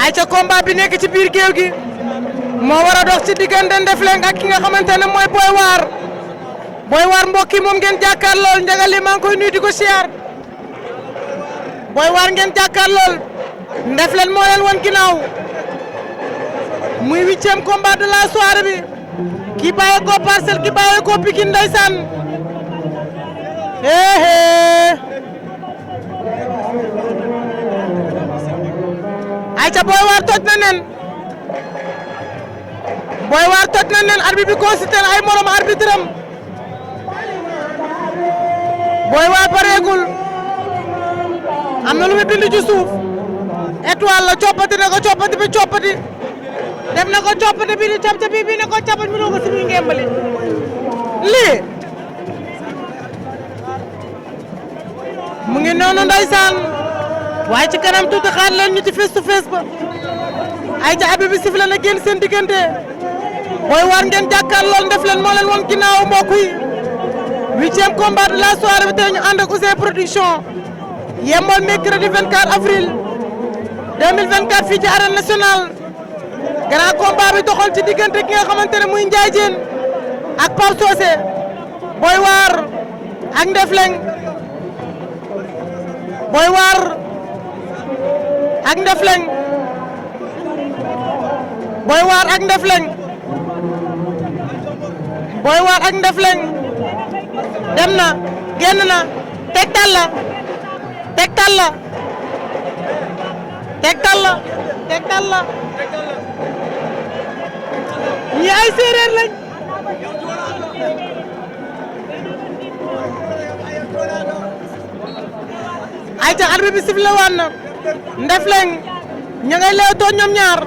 ay ca combat bi nekk ci biir géew gi moo war a dox ci diggante Ndefleng ak ki nga xamante ne mooy Boy War mbokk yi moom ngeen jàkkaar lool njagali maa ngi koy nuyu di ko siyaar Boy War ngeen jàkkaar lool Ndefleng moo leen wan ginnaaw muy 8e combat de la soirée bi ki bàyyee ko Parcelles ki bàyyee ko Pikine ndeysaan ayca Boy War toj na nen Boy War toj na nen arbitre bi consulté ay morom arbitre am Boy War pareegul am na lu muy bind ci suuf étoile la coppati na ko coppati bi coppati def na ko coppati bi di cap bi ne ko capat mi doo ko si muy ngembali lii mu ngi noonu ndeysaan waaye ci kanam tuuti xaar leen ñu ci face to face ba ay ca abi bi sifle na génn seen diggante Boy War ngeen jàkkaar lool Ndefleng moo leen woon ginnaaw mbokk yi 8e combat de la soirée bi tey ñu ànd ak Ouzin Production yemoon mercredi 24 avril 2024 fii ci arène nationale grand combat bi doxal ci diggante ki nga xamante ne muy Ndiaye Diène ak Pape Socé Boy War ak Ndefleng Boy War ak Ndefleng Boy War ak Ndefleng Boy War ak Ndefleng dem na génn na tegtal la tegtal la tegtal la tegtal la ñi ay séeréer lañ ay ca arbitre bi sifflé waan na Ndefleng ña ngay leewtoo ñoom ñaar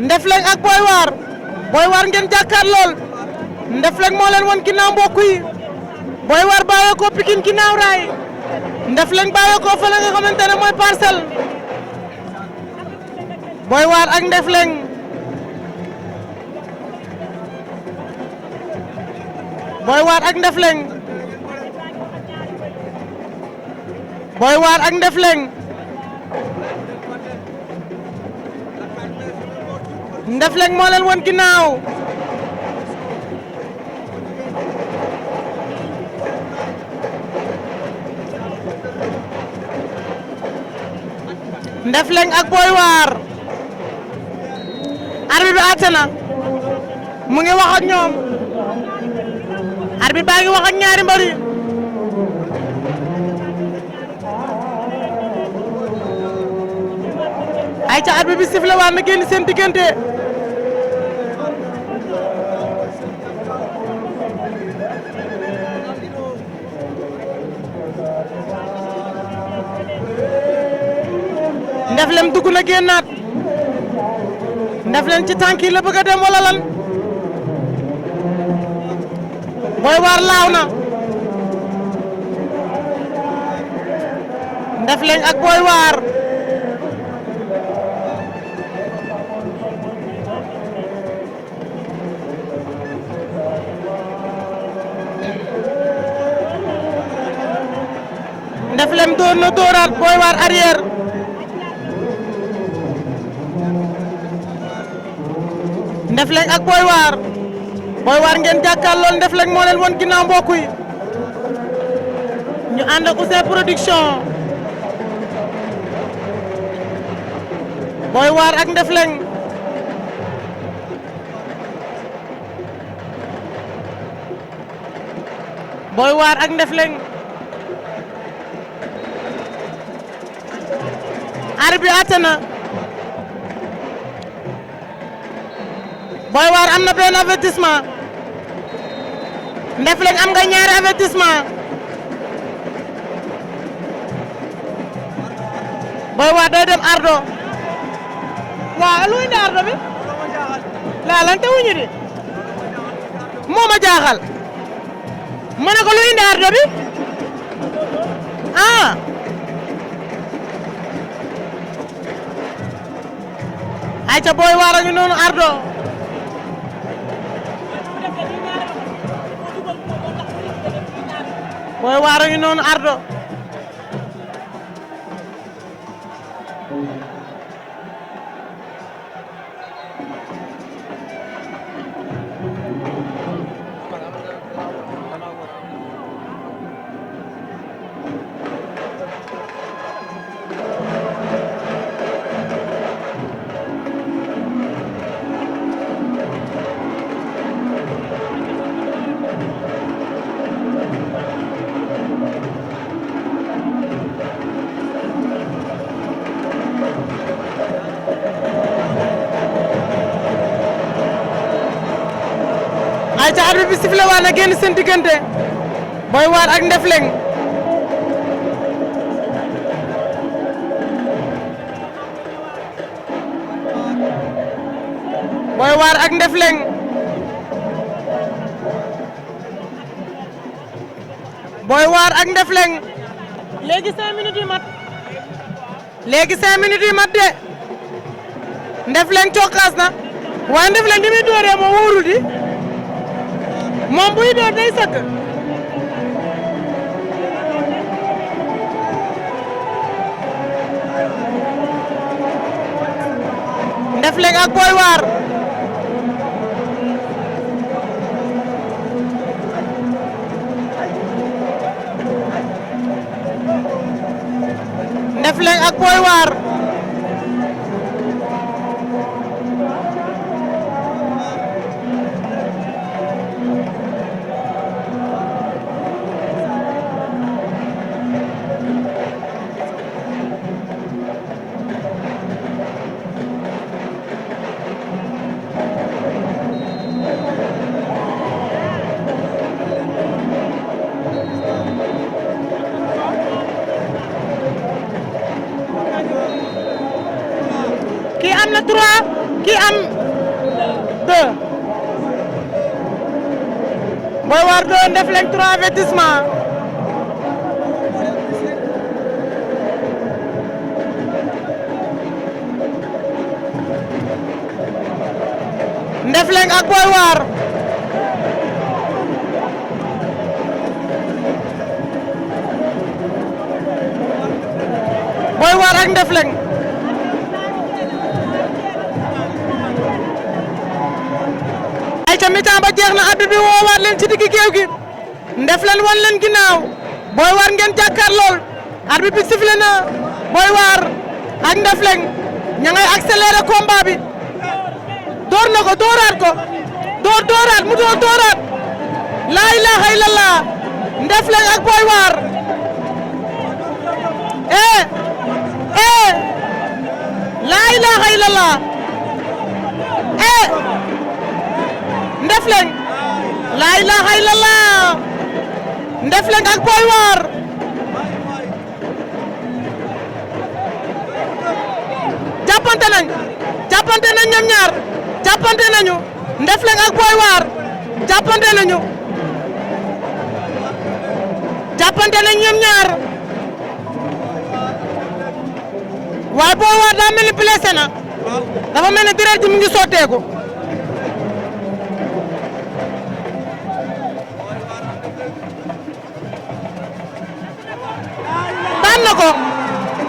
Ndefleng ak Boy War Boy War ngeen jàkkaar lool Ndefleng moo leen won ginnaaw mbokk yi Boy War bàyyee ko Pikine ginnaaw raay Ndefleng bàyyee ko fa la nga xamante ne mooy Parcelles Boy War ak Ndefleng Boy War ak Ndefleng Boy War ak Ndefleng Ndefleng moo leen won ginnaaw Ndefleng ak Boy War arbitre bi àtte na mu ngi wax ak ñoom arbitre baa ngi wax ak ñaari mbër yi ay ca arbitre bi sifflé waat na génn seen diggante Ndefleng dugg na génnaat Ndefleng ci tànk yi la bëgg a dem wala lan Boy War laaw na Ndefleng ak Boy War Ndefleng door na dooraat Boy War arrière Ndefleng ak Boy War Boy War ngeen jàkkaarloo Ndefleng moo leen won ginnaaw mbokk yi ñu ànd ak Ouzin Production Boy War ak Ndefleng Boy War ak Ndefleng arbitre bi àtte na Boy War am na benn avertissement Ndefleng am nga ñaari avertissement Boy War day dem ardo waaw lu indi ardo bi laalante wuñu di moo ma jaaxal ma ne ko lu indi ardo bi ah ayca Boy War a ngi noonu ardo Boy War a ngi noonu ardo ay ca arbitre bi sifflé waa na génn seen diggante Boy War ak Ndefleng Boy War ak Ndefleng Boy War ak Ndefleng léegi 5 minutes yu mat léegi 5 minutes yu mat de Ndefleng cokkaas na waaye Ndefleng di muy dooree moo wóorul di moom buy door day sëgg Ndefleng ak Boy War Ndefleng ak Boy War kii am na 3 kii am 2 Boy War 2 Ndefleng 3 avertissement Ndefleng ak Boy War Boy War ak Ndefleng ca mi-temps ba jeex na arbitre bi woowaat leen ci digg géew gi Ndefleng wan leen ginnaaw Boy War ngeen jàkkaar lool arbitre bi sifflé na Boy War ak Ndefleng ña ngay accéléré combat bi door na ko dooraat ko dooraat mu dooraat laa ilaaha illallah Ndefleng ak Boy War laa ilaaha illallah Ndefleng laa ilaaha illallah Ndefleng ak Boy War jàppante nañ ñoom ñaar jàppante nañu Ndefleng ak Boy War jàppante nañu ñoom ñaar waaye Boy War daa mel ni blessé na dafa mel ni deret ji mu ngi sotteeku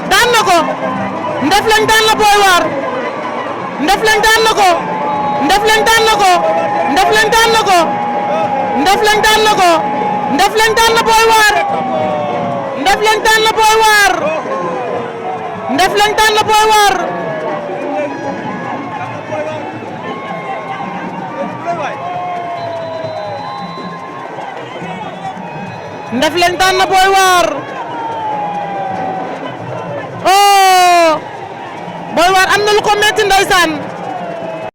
daan na ko Ndefleng daan na Boy War Ndefleng daan na ko Ndefleng daan na ko Ndefleng daan na ko Ndefleng daan na ko Ndefleng daan na Boy War Ndefleng daan na Boy War Ndefleng daan na Boy War Ndefleng daan na Boy War oh Boy War am na lu ko metti ndeysaan